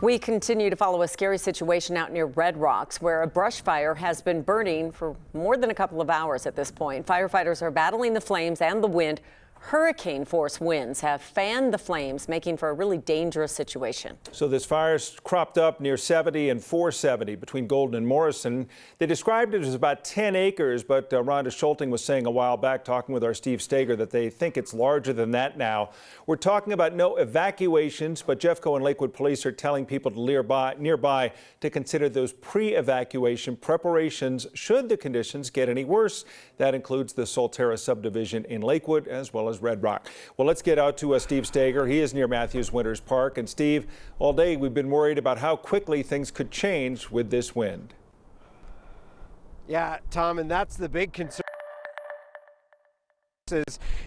We continue to follow a scary situation out near Red Rocks, where a brush fire has been burning for more than a couple of hours at this point. Firefighters are battling the flames and the wind. Hurricane force winds have fanned the flames, making for a really dangerous situation. So this fire's cropped up near 70 and 470 between Golden and Morrison. They described it as about 10 acres, but Rhonda Schulting was saying a while back, talking with our Steve Stager, that they think it's larger than that now. We're talking about no evacuations, but Jeffco and Lakewood police are telling people nearby to consider those pre-evacuation preparations should the conditions get any worse. That includes the Solterra subdivision in Lakewood as well as Red Rock. Well, let's get out to Steve Stager. He is near Matthews Winters Park. And Steve, all day we've been worried about how quickly things could change with this wind. Yeah, Tom, and that's the big concern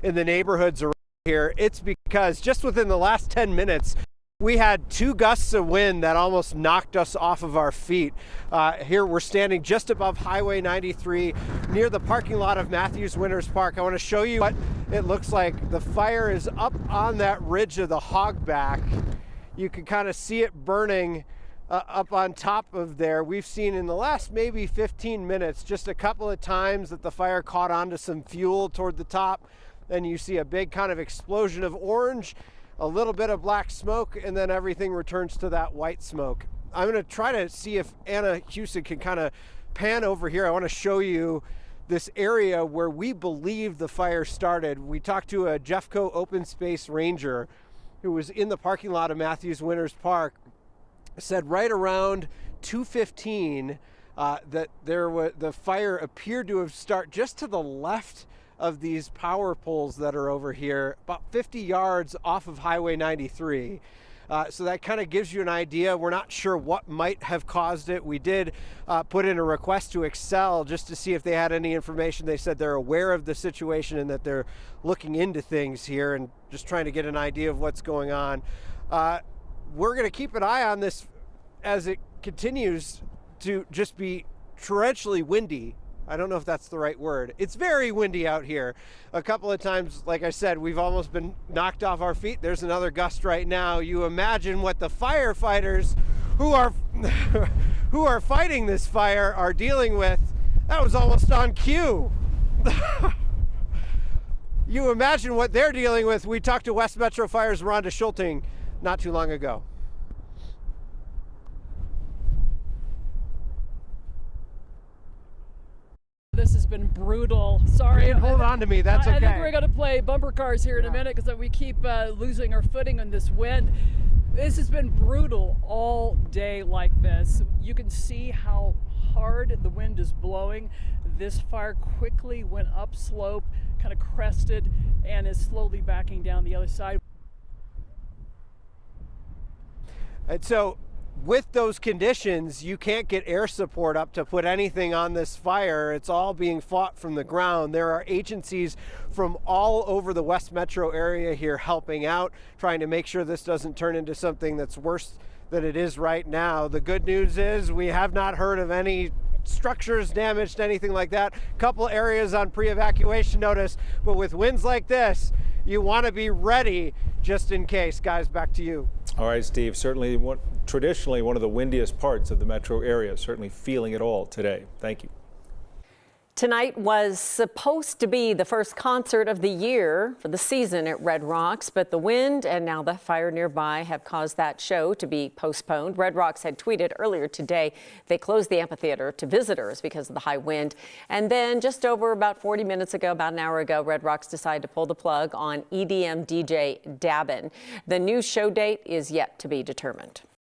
in the neighborhoods around here. It's because just within the last 10 minutes, we had 2 gusts of wind that almost knocked us off of our feet. Here we're standing just above Highway 93 near the parking lot of Matthews Winters Park. I want to show you what it looks like. The fire is up on that ridge of the hogback. You can kind of see it burning up on top of there. We've seen in the last maybe 15 minutes just a couple of times that the fire caught onto some fuel toward the top. Then you see a big kind of explosion of orange, a little bit of black smoke, and then everything returns to that white smoke. I'm going to try to see if Anna KUSA can kind of pan over here. I want to show you this area where we believe the fire started. We talked to a Jeffco open space ranger who was in the parking lot of Matthews Winters Park, said right around 2:15 that the fire appeared to have started just to the left of these power poles that are over here, about 50 yards off of Highway 93. So that kind of gives you an idea. We're not sure what might have caused it. We did put in a request to Excel just to see if they had any information. They said they're aware of the situation and that they're looking into things here and just trying to get an idea of what's going on. We're going to keep an eye on this as it continues to just be torrentially windy. I don't know if that's the right word. It's very windy out here. A couple of times, like I said, we've almost been knocked off our feet. There's another gust right now. You imagine what the firefighters who are fighting this fire are dealing with. That was almost on cue. You imagine what they're dealing with. We talked to West Metro Fire's Rhonda Schulting not too long ago. This has been brutal. Sorry. Hold on to me. That's okay. I think we're going to play bumper cars here in a minute because we keep losing our footing on this wind. This has been brutal all day like this. You can see how hard the wind is blowing. This fire quickly went upslope, kind of crested, and is slowly backing down the other side. And so with those conditions, you can't get air support up to put anything on this fire. It's all being fought from the ground. There are agencies from all over the West Metro area here helping out, trying to make sure this doesn't turn into something that's worse than it is right now. The good news is we have not heard of any structures damaged, anything like that. A couple areas on pre-evacuation notice, but with winds like this, you want to be ready just in case. Guys, back to you. All right, Steve, certainly traditionally one of the windiest parts of the metro area, certainly feeling it all today. Thank you. Tonight was supposed to be the first concert of the year for the season at Red Rocks, but the wind and now the fire nearby have caused that show to be postponed. Red Rocks had tweeted earlier today they closed the amphitheater to visitors because of the high wind. And then just over about 40 minutes ago, about an hour ago, Red Rocks decided to pull the plug on EDM DJ Dabin. The new show date is yet to be determined.